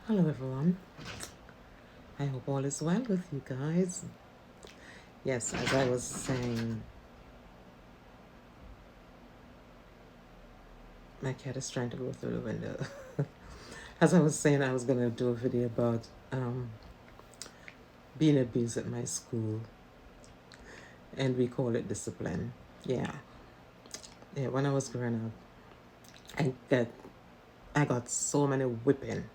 Hello, everyone. I hope all is well with you guys. Yes, as I was saying, my cat is trying to go through the window. As I was saying, I was going to do a video about being abused at my school, and we call it discipline. Yeah, yeah. When I was growing up, I got I got so many whipping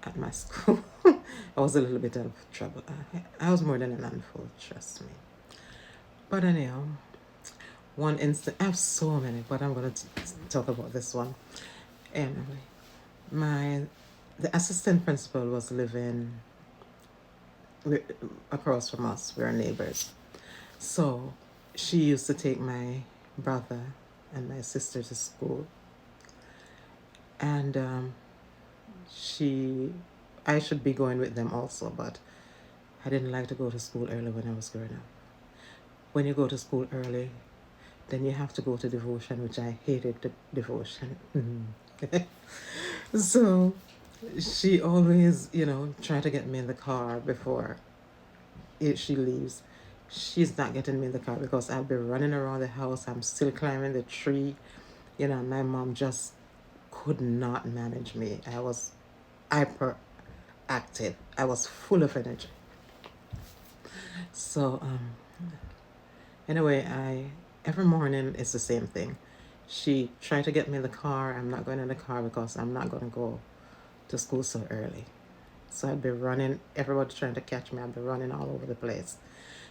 at my school. I was a little bit of trouble. I was more than a handful, trust me. But anyhow, one instant. I have so many, but I'm gonna talk about this one. Anyway, my the assistant principal was living wi- across from us. We're neighbors, so she used to take my brother and my sister to school, and she I should be going with them also, but I didn't like to go to school early when I was growing up. When you go to school early, then you have to go to devotion, which I hated the devotion. So she always, try to get me in the car before she leaves. She's not getting me in the car because I'll be running around the house. I'm still climbing the tree. My mom just could not manage me. I was hyperactive. I was full of energy. So anyway, I every morning it's the same thing. She tried to get me in the car. I'm not going in the car because I'm not going to go to school so early. So I'd be running, everybody trying to catch me. I'd be running all over the place.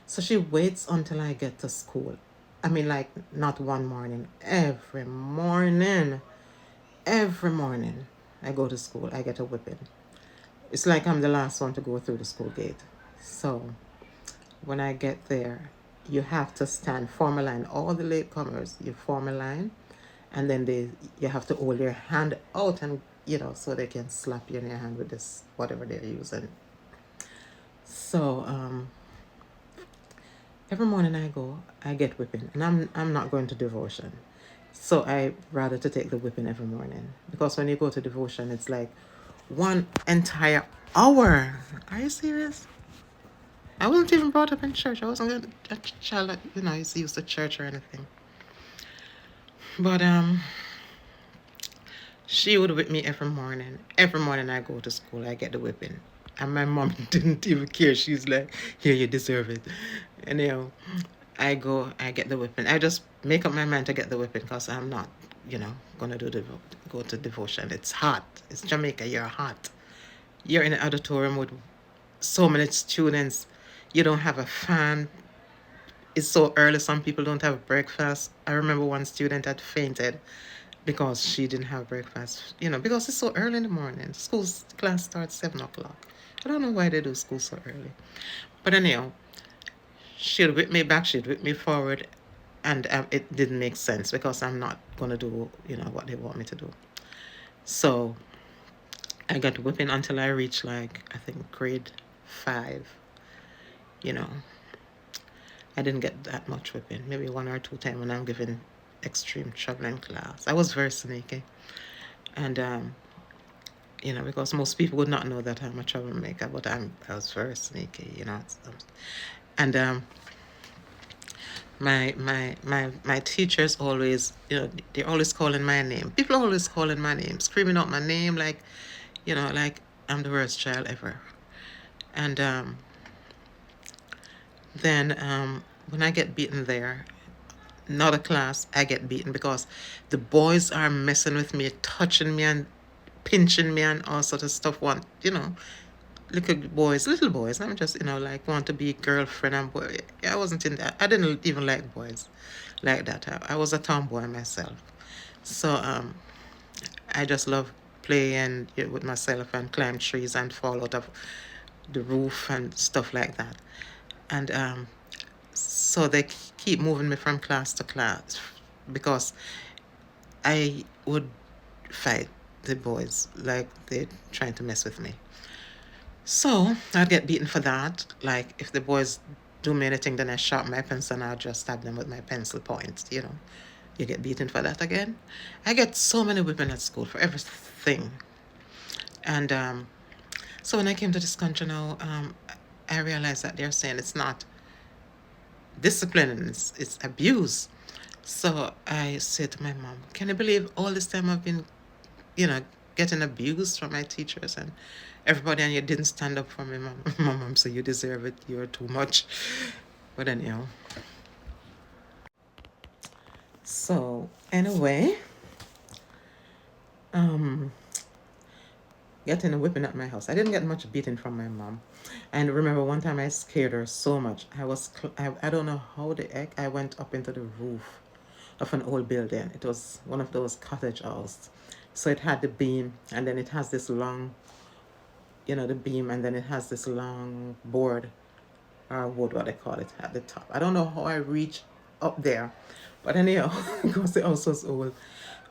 So she waits until I get to school. I mean, like, not one morning, every morning. Every morning I go to school, I get a whipping. It's like I'm the last one to go through the school gate. So when I get there, you have to stand, form a line. All the latecomers, you form a line, and then you have to hold your hand out and so they can slap you in your hand with this whatever they're using. So every morning I go, I get whipping, and I'm not going to devotion. So I rather to take the whipping every morning because when you go to devotion, it's like one entire hour. Are you serious? I wasn't even brought up in church. I wasn't a child that used to church or anything. But she would whip me every morning. Every morning I go to school, I get the whipping. And my mom didn't even care. She's like, here, you deserve it. Anyhow, I go, I get the whipping. I just make up my mind to get the whipping because I'm not, going to go to devotion. It's hot. It's Jamaica. You're hot. You're in an auditorium with so many students. You don't have a fan. It's so early. Some people don't have breakfast. I remember one student had fainted because she didn't have breakfast. Because it's so early in the morning. School's class starts 7 o'clock. I don't know why they do school so early. But anyhow, she'd whip me back, she'd whip me forward, and it didn't make sense because I'm not gonna do what they want me to do. So I got whipping until I reached, like, I think grade 5. You know, I didn't get that much whipping. Maybe 1 or 2 times when I'm giving extreme trouble in class. I was very sneaky, and because most people would not know that I'm a troublemaker, but I was very sneaky. And my teachers always, they're always calling my name. People are always calling my name, screaming out my name, like, like I'm the worst child ever. And then when I get beaten there, another class, I get beaten because the boys are messing with me, touching me and pinching me and all sort of stuff. Little boys. I'm just, like, want to be girlfriend and boy. I wasn't in that. I didn't even like boys like that. I was a tomboy myself. So I just love playing with myself and climb trees and fall out of the roof and stuff like that. And so they keep moving me from class to class because I would fight the boys like they're trying to mess with me. So I'd get beaten for that. Like, if the boys do me anything, then I sharpen my pencil and I'll just stab them with my pencil point. You get beaten for that again. I get so many whipping at school for everything. And so when I came to this country now, I realized that they're saying it's not discipline, it's abuse. So I said to my mom, can you believe all this time I've been, you know, getting abused from my teachers and everybody, and you didn't stand up for me, mom? My mom said, you deserve it, you're too much. But anyhow, so anyway, um, getting a whipping at my house. I didn't get much beating from my mom. And remember one time I scared her so much. I don't know how the heck I went up into the roof of an old building. It was one of those cottage houses. So it had the beam, and then it has this long, the beam, and then it has this long board or wood, what they call it, at the top. I don't know how I reached up there, but anyhow, because the house was old,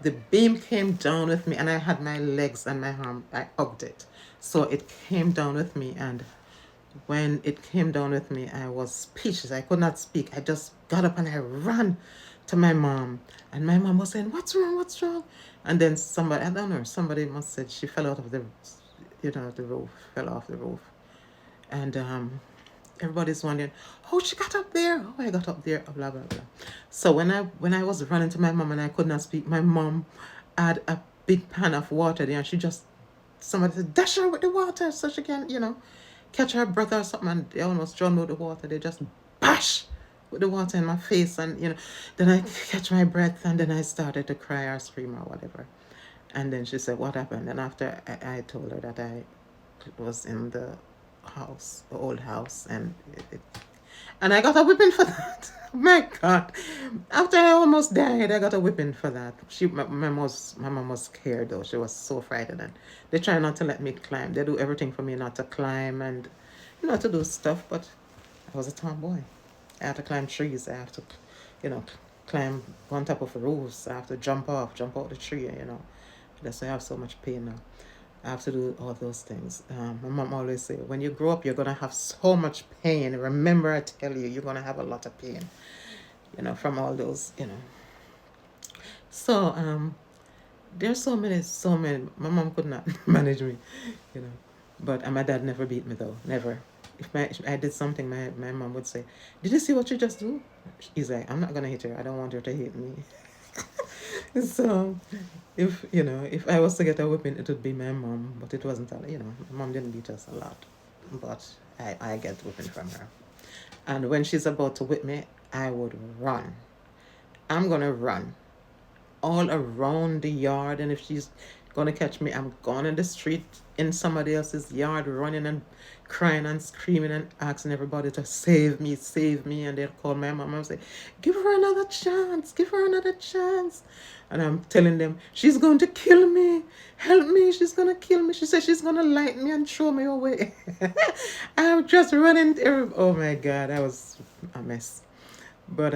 the beam came down with me, and I had my legs and my arm, I hugged it. So it came down with me, and when it came down with me, I was speechless. I could not speak. I just got up and I ran to my mom. And my mom was saying, what's wrong? What's wrong? And then somebody, I don't know, somebody must have said she fell out of the roof, fell off the roof. And everybody's wondering, how she got up there? How I got up there? Blah, blah, blah. So when I was running to my mom and I could not speak, my mom had a big pan of water there, and somebody said, dash her with the water so she can, catch her breath or something, and they almost drowned out the water. They just bash with the water in my face, and then I catch my breath, and then I started to cry or scream or whatever. And then she said, what happened? And after I told her that I was in the house, the old house, and I got a whipping for that. My God. After I almost died, I got a whipping for that. My mom was scared though. She was so frightened. And they try not to let me climb. They do everything for me not to climb and, to do stuff. But I was a tomboy. I have to climb trees. I have to, climb on top of roofs. I have to jump out the tree. That's why I have so much pain now. I have to do all those things. My mom always say, when you grow up, you're going to have so much pain. Remember, I tell you, you're going to have a lot of pain, from all those. So, there's so many. My mom could not manage me, you know. But my dad never beat me, though. Never. If I did something, my mom would say, did you see what you just do? He's like, I'm not going to hit her. I don't want her to hit me. So, if I was to get a whipping, it would be my mom, but it wasn't, my mom didn't beat us a lot, but I get whipping from her. And when she's about to whip me, I would run. I'm gonna run all around the yard, and if she's gonna catch me, I'm gone in the street in somebody else's yard, running and crying and screaming and asking everybody to save me, and they'll call my mom and say, give her another chance, give her another chance. And I'm telling them, she's going to kill me, help me, she's gonna kill me. She says she's gonna light me and throw me away. I'm just running oh my God, I was a mess. But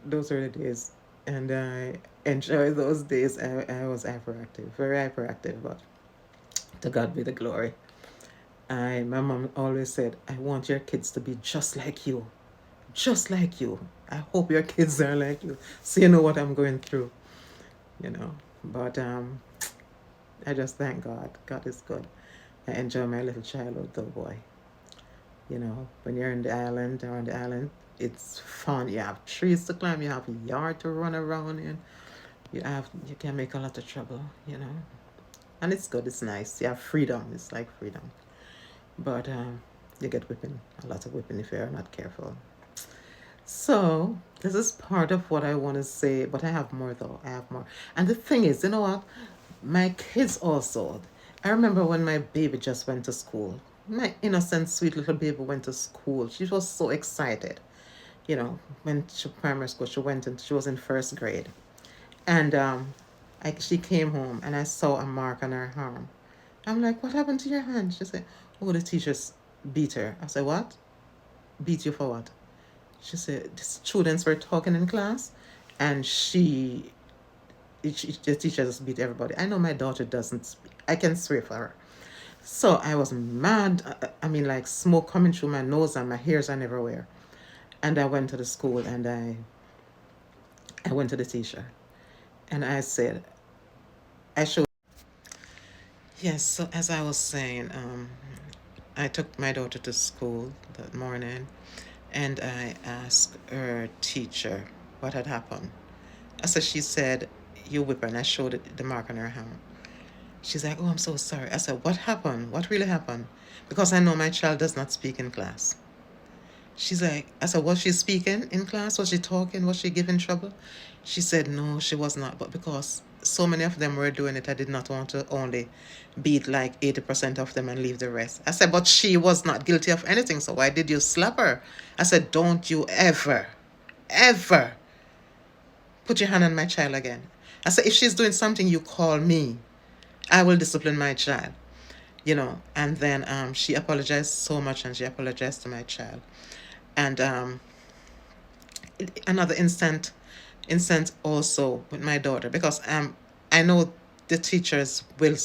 those are the days, and I enjoy those days. I was hyperactive, very hyperactive, but to God be the glory. My mom always said, I want your kids to be just like you, just like you. I hope your kids are like you, so you know what I'm going through, But I just thank God. God is good. I enjoy my little childhood, though, boy. When you're in the island or on the island, it's fun. You have trees to climb, you have a yard to run around in. You can make a lot of trouble. And it's good, it's nice. You have freedom. It's like freedom. But you get whipping, a lot of whipping if you're not careful. So this is part of what I want to say, but I have more though. I have more. And the thing is, you know what? My kids also. I remember when my baby just went to school. My innocent, sweet little baby went to school. She was so excited. When she primary school, she was in first grade. And she came home and I saw a mark on her arm. I'm like, what happened to your hand? She said, oh, the teachers beat her. I said, what? Beat you for what? She said, the students were talking in class and the teacher just beat everybody. I know my daughter doesn't speak. I can swear for her. So I was mad. I mean, like smoke coming through my nose and my hairs are everywhere. And I went to the school and I went to the teacher. And I said, I showed. Yes, so as I was saying, I took my daughter to school that morning and I asked her teacher what had happened. She said, you whip her, and I showed the mark on her hand. She's like, oh, I'm so sorry. I said, what happened? What really happened? Because I know my child does not speak in class. She's like, I said, was she speaking in class? Was she talking? Was she giving trouble? She said, no, she was not. But because so many of them were doing it, I did not want to only beat like 80% of them and leave the rest. I said, but she was not guilty of anything. So why did you slap her? I said, don't you ever, ever put your hand on my child again. I said, if she's doing something, you call me. I will discipline my child. And then she apologized so much, and she apologized to my child. And another instance also with my daughter, because I know the teachers will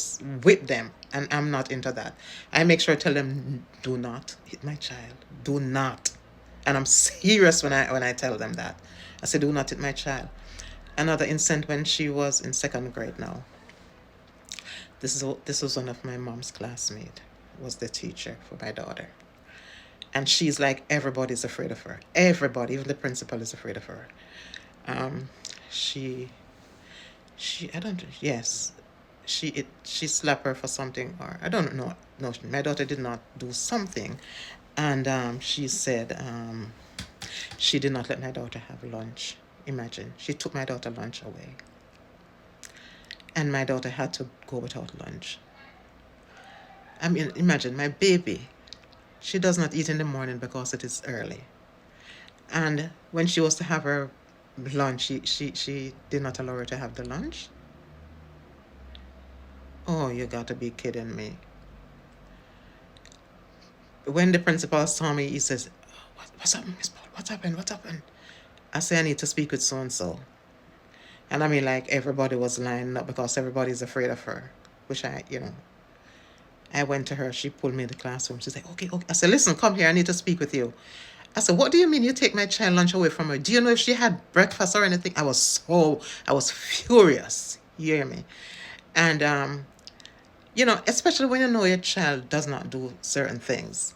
whip them, and I'm not into that. I make sure I tell them, do not hit my child, do not. And I'm serious when I tell them that. I say, do not hit my child. Another incident when she was in second grade now. This was one of my mom's classmates, was the teacher for my daughter. And she's like, everybody's afraid of her. Everybody, even the principal is afraid of her. Um, she, I don't, yes, she slapped her for something, or I don't know. No, my daughter did not do something. And she said she did not let my daughter have lunch. Imagine, she took my daughter lunch away. And my daughter had to go without lunch. I mean, imagine my baby. She does not eat in the morning because it is early. And when she was to have her lunch, she did not allow her to have the lunch. Oh, you got to be kidding me. When the principal saw me, he says, what's happened, Miss Paul? What's happened? What's happened? I say, I need to speak with so and so. And I mean, like, everybody was lining up because everybody's afraid of her, which I went to her. She pulled me in the classroom. She's like, okay, okay. I said, listen, come here. I need to speak with you. I said, what do you mean you take my child lunch away from her? Do you know if she had breakfast or anything? I was furious. You hear me? And, especially when you know your child does not do certain things,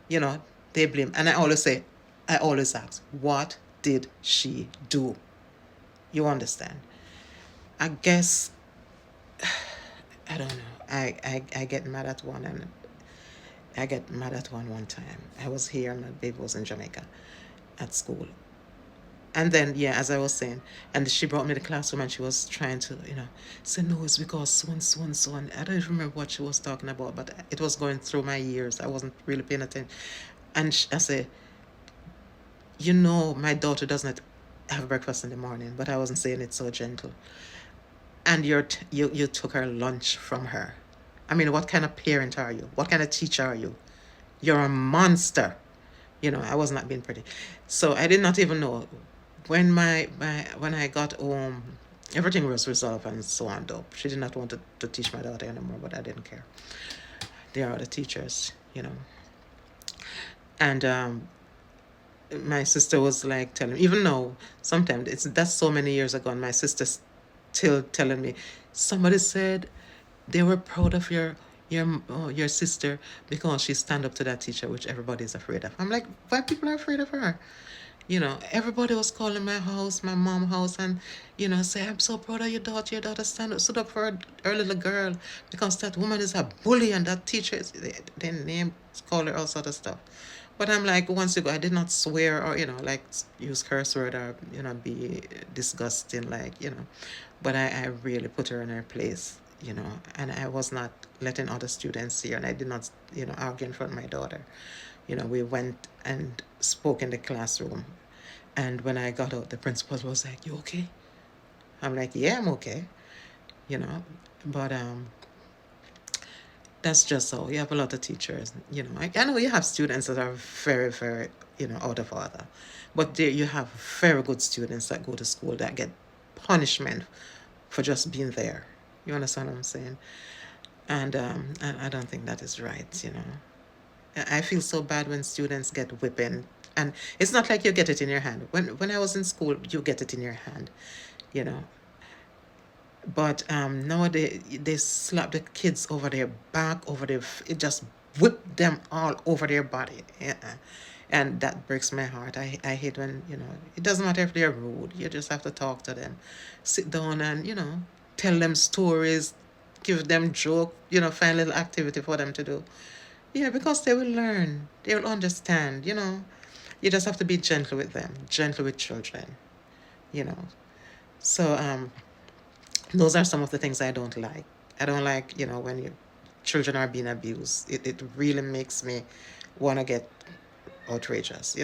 you know, they blame. And I always ask, what did she do? You understand? I guess, I don't know. I get mad at one, and I get mad at one time. I was here and my baby was in Jamaica at school. And then, yeah, as I was saying, and she brought me to the classroom and she was trying to, say, no, it's because so and so and so. And I don't even remember what she was talking about, but it was going through my ears. I wasn't really paying attention. And I said, my daughter does not have breakfast in the morning, but I wasn't saying it so gentle. And you took her lunch from her. I mean, what kind of parent are you? What kind of teacher are you? You're a monster. I was not being pretty. So I did not even know when when I got home, everything was resolved and so on. Though she did not want to teach my daughter anymore, but I didn't care. They are the teachers. And my sister was like telling me, even though sometimes that's so many years ago, and my sister's still telling me, somebody said they were proud of your sister because she stand up to that teacher, which everybody's afraid of. I'm like, why people are afraid of her? Everybody was calling my house, my mom house, and say, I'm so proud of your daughter. Your daughter stood up for her little girl because that woman is a bully, and that teacher is they name call her all sort of stuff. But I'm like, once you go, I did not swear or like use curse word or be disgusting, like but I really put her in her place, and I was not letting other students see her, and I did not argue in front of my daughter. We went and spoke in the classroom. And when I got out, the principal was like, you okay? I'm like, yeah, I'm okay. You know, but that's just so. You have a lot of teachers. I know you have students that are very, very, out of order. But there you have very good students that go to school that get punishment for just being there. You understand what I'm saying? And I don't think that is right. I feel so bad when students get whipping, and it's not like you get it in your hand. When I was in school, you get it in your hand, you know. But nowadays they slap the kids over their back, over their, it just whip them all over their body. Yeah. And that breaks my heart. I hate when, it doesn't matter if they're rude. You just have to talk to them. Sit down and, tell them stories, give them joke, find a little activity for them to do. Yeah, because they will learn. They will understand. You just have to be gentle with them, gentle with children, you know. So those are some of the things I don't like. I don't like, when children are being abused. It really makes me want to get outrageous.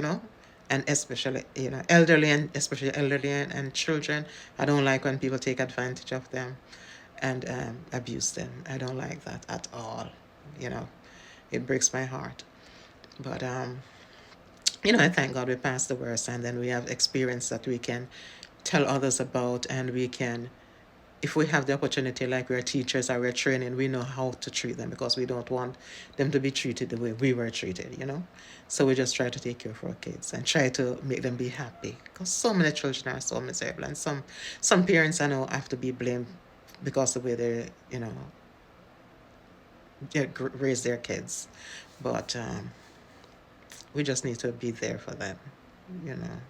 And especially, elderly, and especially elderly and children. I don't like when people take advantage of them and abuse them. I don't like that at all. You know, it breaks my heart. But I thank God we passed the worst, and then we have experience that we can tell others about, and we can, if we have the opportunity, like we're teachers or we're training, we know how to treat them because we don't want them to be treated the way we were treated. So we just try to take care of our kids and try to make them be happy, because so many children are so miserable, and some parents I know have to be blamed because of the way they raise their kids. But we just need to be there for them, you know,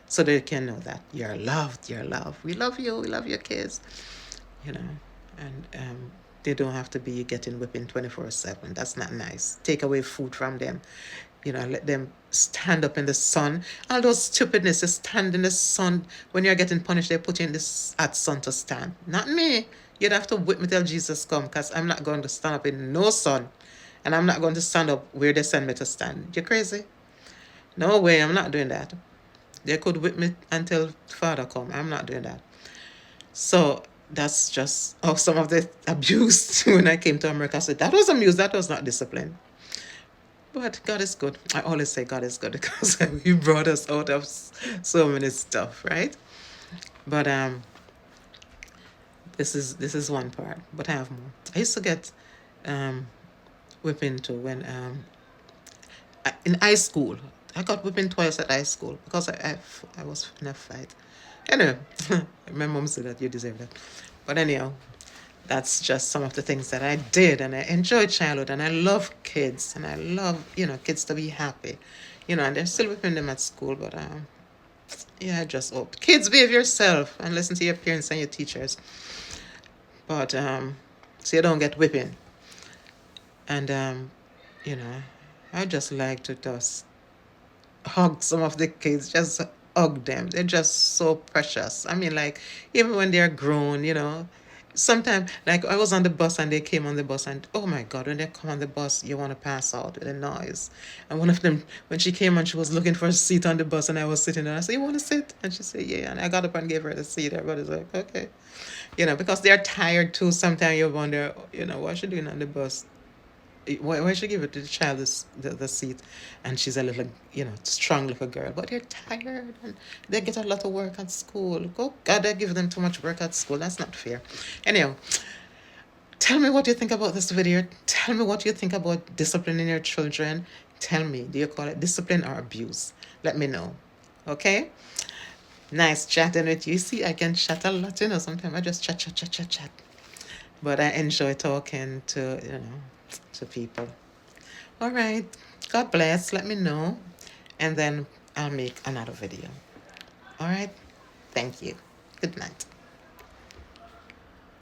so they can know that you're loved, you're loved. We love you, we love your kids, you know, and they don't have to be getting whipping 24/7. That's not nice. Take away food from them, let them stand up in the sun. All those stupidness, to stand in the sun. When you're getting punished, they put you in this at sun to stand. Not me. You'd have to whip me till Jesus come, because I'm not going to stand up in no sun. And I'm not going to stand up where they send me to stand. You crazy? No way, I'm not doing that. They could whip me until Father come. I'm not doing that. So that's just some of the abuse when I came to America. So that was abuse. That was not discipline. But God is good. I always say God is good because He brought us out of so many stuff, right? But this is one part. But I have more. I used to get um, whipping too when in high school. I got whipping twice at high school because I was in a fight. Anyway, my mom said that you deserve that. But anyhow, that's just some of the things that I did, and I enjoyed childhood, and I love kids, and I love kids to be happy, and they're still whipping them at school. But yeah, I just hope kids behave yourself and listen to your parents and your teachers. But so you don't get whipping, and you know, I just like to just hug some of the kids, just hug them. They're just so precious. I mean, like, even when they're grown. Sometimes, like, I was on the bus and they came on the bus, and oh my God, when they come on the bus, you want to pass out with the noise. And one of them, when she came on, she was looking for a seat on the bus, and I was sitting there. I said, "You want to sit?" And she said, "Yeah." And I got up and gave her the seat. Everybody's like, "Okay." Because they're tired too. Sometimes you wonder, what's she doing on the bus? Why should give it to the child the seat, and she's a little strong little girl, but they're tired, and they get a lot of work at school. Go God, they give them too much work at school. That's not fair. Anyhow, tell me what you think about this video. Tell me what you think about disciplining your children. Tell me, do you call it discipline or abuse? Let me know. Okay. Nice chatting with you. See, I can chat a lot. Sometimes I just chat, chat, chat, chat, chat, but I enjoy talking to people. All right. God bless. Let me know. And then I'll make another video. All right. Thank you. Good night.